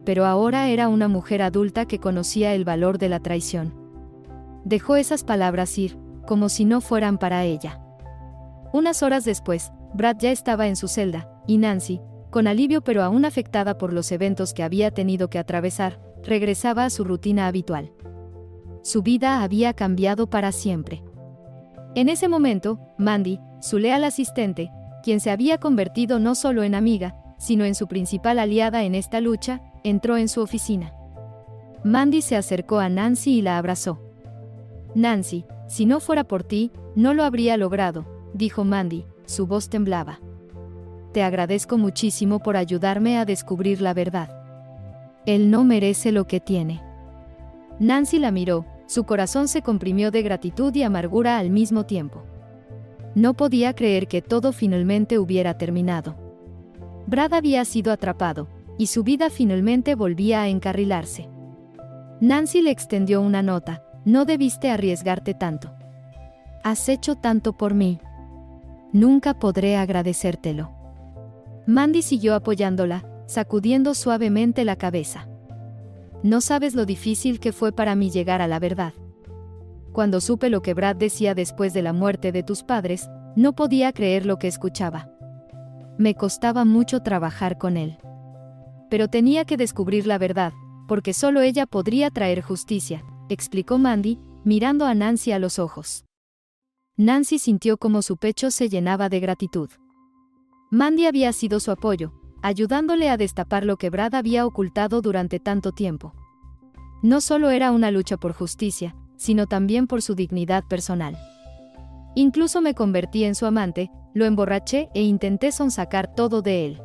Pero ahora era una mujer adulta que conocía el valor de la traición. Dejó esas palabras ir, como si no fueran para ella. Unas horas después, Brad ya estaba en su celda, y Nancy, con alivio pero aún afectada por los eventos que había tenido que atravesar, regresaba a su rutina habitual. Su vida había cambiado para siempre. En ese momento, Mandy, su leal asistente, quien se había convertido no solo en amiga, sino en su principal aliada en esta lucha, entró en su oficina. Mandy se acercó a Nancy y la abrazó. Nancy, si no fuera por ti, no lo habría logrado, dijo Mandy, su voz temblaba. Te agradezco muchísimo por ayudarme a descubrir la verdad. Él no merece lo que tiene. Nancy la miró, su corazón se comprimió de gratitud y amargura al mismo tiempo. No podía creer que todo finalmente hubiera terminado. Brad había sido atrapado, y su vida finalmente volvía a encarrilarse. Nancy le extendió una nota. No debiste arriesgarte tanto. Has hecho tanto por mí. Nunca podré agradecértelo. Mandy siguió apoyándola, sacudiendo suavemente la cabeza. No sabes lo difícil que fue para mí llegar a la verdad. Cuando supe lo que Brad decía después de la muerte de tus padres, no podía creer lo que escuchaba. Me costaba mucho trabajar con él. Pero tenía que descubrir la verdad, porque solo ella podría traer justicia, explicó Mandy, mirando a Nancy a los ojos. Nancy sintió como su pecho se llenaba de gratitud. Mandy había sido su apoyo, ayudándole a destapar lo que Brad había ocultado durante tanto tiempo. No solo era una lucha por justicia, sino también por su dignidad personal. Incluso me convertí en su amante, lo emborraché e intenté sonsacar todo de él.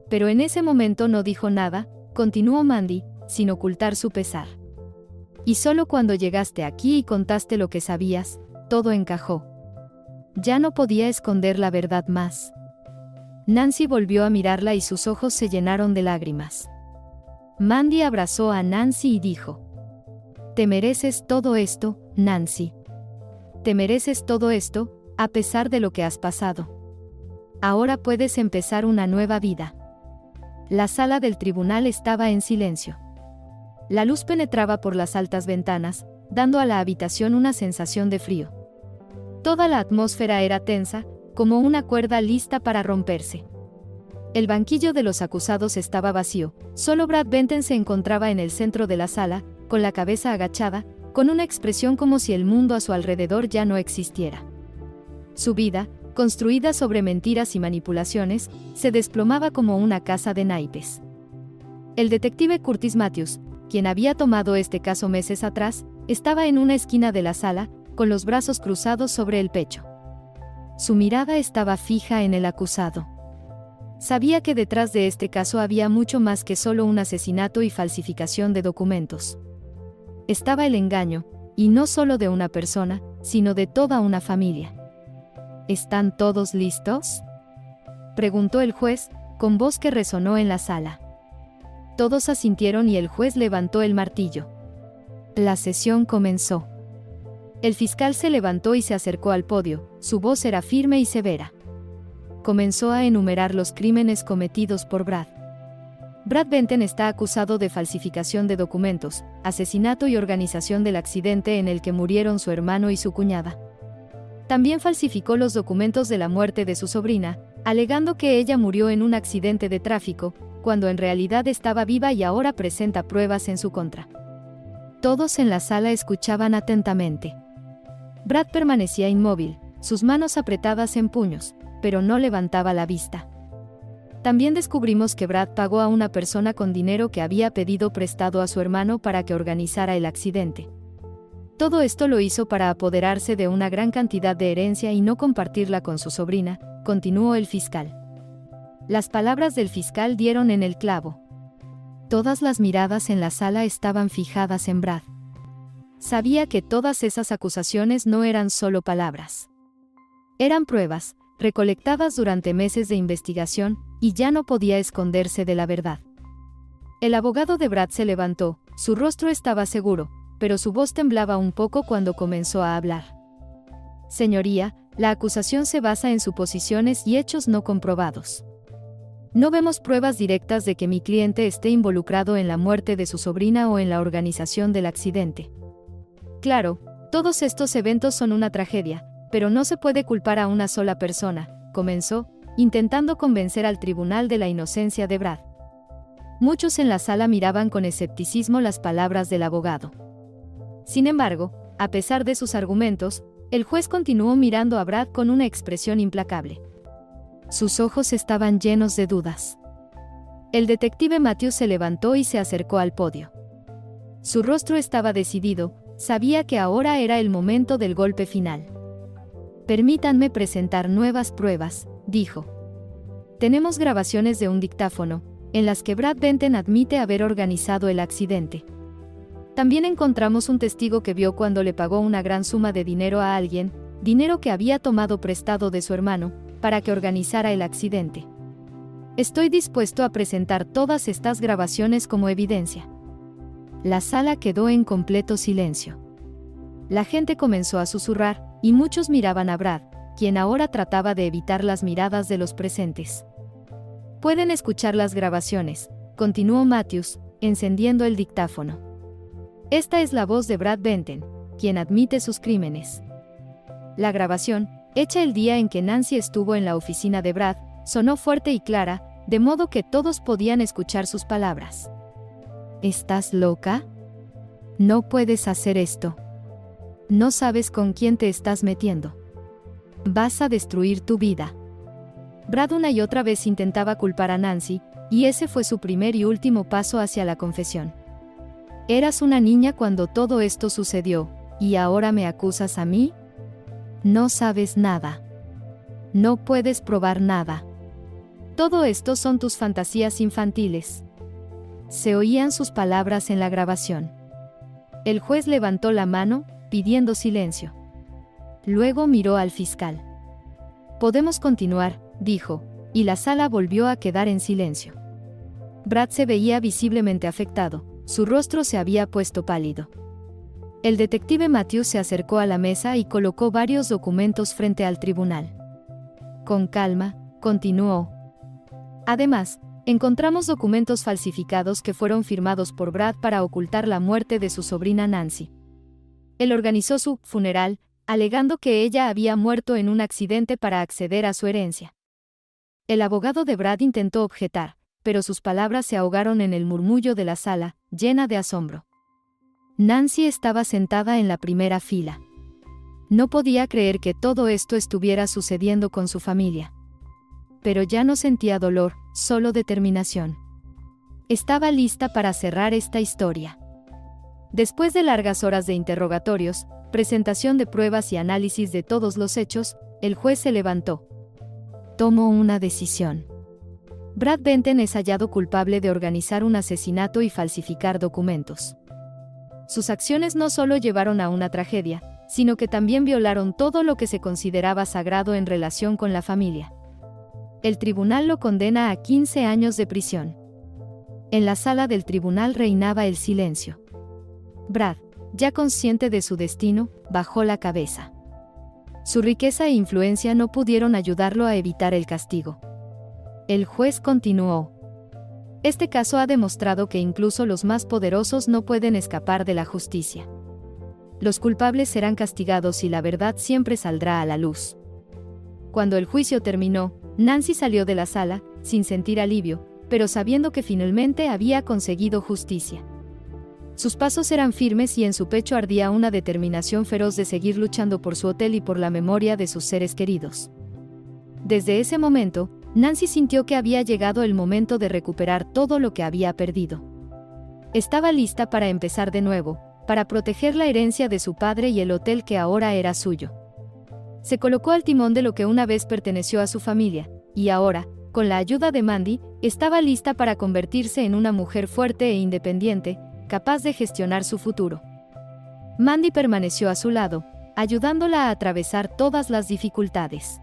Pero en ese momento no dijo nada, continuó Mandy, sin ocultar su pesar. Y solo cuando llegaste aquí y contaste lo que sabías, todo encajó. Ya no podía esconder la verdad más. Nancy volvió a mirarla y sus ojos se llenaron de lágrimas. Mandy abrazó a Nancy y dijo: Te mereces todo esto, Nancy. Te mereces todo esto, a pesar de lo que has pasado. Ahora puedes empezar una nueva vida. La sala del tribunal estaba en silencio. La luz penetraba por las altas ventanas, dando a la habitación una sensación de frío. Toda la atmósfera era tensa, como una cuerda lista para romperse. El banquillo de los acusados estaba vacío, solo Brad Benton se encontraba en el centro de la sala, con la cabeza agachada, con una expresión como si el mundo a su alrededor ya no existiera. Su vida, construida sobre mentiras y manipulaciones, se desplomaba como una casa de naipes. El detective Curtis Matthews, quien había tomado este caso meses atrás, estaba en una esquina de la sala, con los brazos cruzados sobre el pecho. Su mirada estaba fija en el acusado. Sabía que detrás de este caso había mucho más que solo un asesinato y falsificación de documentos. Estaba el engaño, y no solo de una persona, sino de toda una familia. ¿Están todos listos?, preguntó el juez, con voz que resonó en la sala. Todos asintieron y el juez levantó el martillo. La sesión comenzó. El fiscal se levantó y se acercó al podio, su voz era firme y severa. Comenzó a enumerar los crímenes cometidos por Brad. Brad Benton está acusado de falsificación de documentos, asesinato y organización del accidente en el que murieron su hermano y su cuñada. También falsificó los documentos de la muerte de su sobrina, alegando que ella murió en un accidente de tráfico, cuando en realidad estaba viva y ahora presenta pruebas en su contra. Todos en la sala escuchaban atentamente. Brad permanecía inmóvil, sus manos apretadas en puños, pero no levantaba la vista. También descubrimos que Brad pagó a una persona con dinero que había pedido prestado a su hermano para que organizara el accidente. Todo esto lo hizo para apoderarse de una gran cantidad de herencia y no compartirla con su sobrina, continuó el fiscal. Las palabras del fiscal dieron en el clavo. Todas las miradas en la sala estaban fijadas en Brad. Sabía que todas esas acusaciones no eran solo palabras. Eran pruebas, recolectadas durante meses de investigación, y ya no podía esconderse de la verdad. El abogado de Brad se levantó, su rostro estaba seguro, pero su voz temblaba un poco cuando comenzó a hablar. Señoría, la acusación se basa en suposiciones y hechos no comprobados. No vemos pruebas directas de que mi cliente esté involucrado en la muerte de su sobrina o en la organización del accidente. Claro, todos estos eventos son una tragedia, pero no se puede culpar a una sola persona, comenzó, intentando convencer al tribunal de la inocencia de Brad. Muchos en la sala miraban con escepticismo las palabras del abogado. Sin embargo, a pesar de sus argumentos, el juez continuó mirando a Brad con una expresión implacable. Sus ojos estaban llenos de dudas. El detective Matthews se levantó y se acercó al podio. Su rostro estaba decidido, sabía que ahora era el momento del golpe final. Permítanme presentar nuevas pruebas, dijo. Tenemos grabaciones de un dictáfono, en las que Brad Benton admite haber organizado el accidente. También encontramos un testigo que vio cuando le pagó una gran suma de dinero a alguien, dinero que había tomado prestado de su hermano, para que organizara el accidente. Estoy dispuesto a presentar todas estas grabaciones como evidencia. La sala quedó en completo silencio. La gente comenzó a susurrar, y muchos miraban a Brad, quien ahora trataba de evitar las miradas de los presentes. Pueden escuchar las grabaciones, continuó Matthews, encendiendo el dictáfono. Esta es la voz de Brad Benton, quien admite sus crímenes. La grabación, hecha el día en que Nancy estuvo en la oficina de Brad, sonó fuerte y clara, de modo que todos podían escuchar sus palabras. ¿Estás loca? No puedes hacer esto. No sabes con quién te estás metiendo. Vas a destruir tu vida. Brad una y otra vez intentaba culpar a Nancy, y ese fue su primer y último paso hacia la confesión. Eras una niña cuando todo esto sucedió, ¿y ahora me acusas a mí? No sabes nada. No puedes probar nada. Todo esto son tus fantasías infantiles. Se oían sus palabras en la grabación. El juez levantó la mano, pidiendo silencio. Luego miró al fiscal. Podemos continuar, dijo, y la sala volvió a quedar en silencio. Brad se veía visiblemente afectado, su rostro se había puesto pálido. El detective Matthews se acercó a la mesa y colocó varios documentos frente al tribunal. Con calma, continuó. Además, encontramos documentos falsificados que fueron firmados por Brad para ocultar la muerte de su sobrina Nancy. Él organizó su funeral, alegando que ella había muerto en un accidente para acceder a su herencia. El abogado de Brad intentó objetar, pero sus palabras se ahogaron en el murmullo de la sala, llena de asombro. Nancy estaba sentada en la primera fila. No podía creer que todo esto estuviera sucediendo con su familia. Pero ya no sentía dolor, solo determinación. Estaba lista para cerrar esta historia. Después de largas horas de interrogatorios, presentación de pruebas y análisis de todos los hechos, el juez se levantó. Tomó una decisión. Brad Benton es hallado culpable de organizar un asesinato y falsificar documentos. Sus acciones no solo llevaron a una tragedia, sino que también violaron todo lo que se consideraba sagrado en relación con la familia. El tribunal lo condena a 15 años de prisión. En la sala del tribunal reinaba el silencio. Brad, ya consciente de su destino, bajó la cabeza. Su riqueza e influencia no pudieron ayudarlo a evitar el castigo. El juez continuó. Este caso ha demostrado que incluso los más poderosos no pueden escapar de la justicia. Los culpables serán castigados y la verdad siempre saldrá a la luz. Cuando el juicio terminó, Nancy salió de la sala, sin sentir alivio, pero sabiendo que finalmente había conseguido justicia. Sus pasos eran firmes y en su pecho ardía una determinación feroz de seguir luchando por su hotel y por la memoria de sus seres queridos. Desde ese momento, Nancy sintió que había llegado el momento de recuperar todo lo que había perdido. Estaba lista para empezar de nuevo, para proteger la herencia de su padre y el hotel que ahora era suyo. Se colocó al timón de lo que una vez perteneció a su familia, y ahora, con la ayuda de Mandy, estaba lista para convertirse en una mujer fuerte e independiente, capaz de gestionar su futuro. Mandy permaneció a su lado, ayudándola a atravesar todas las dificultades.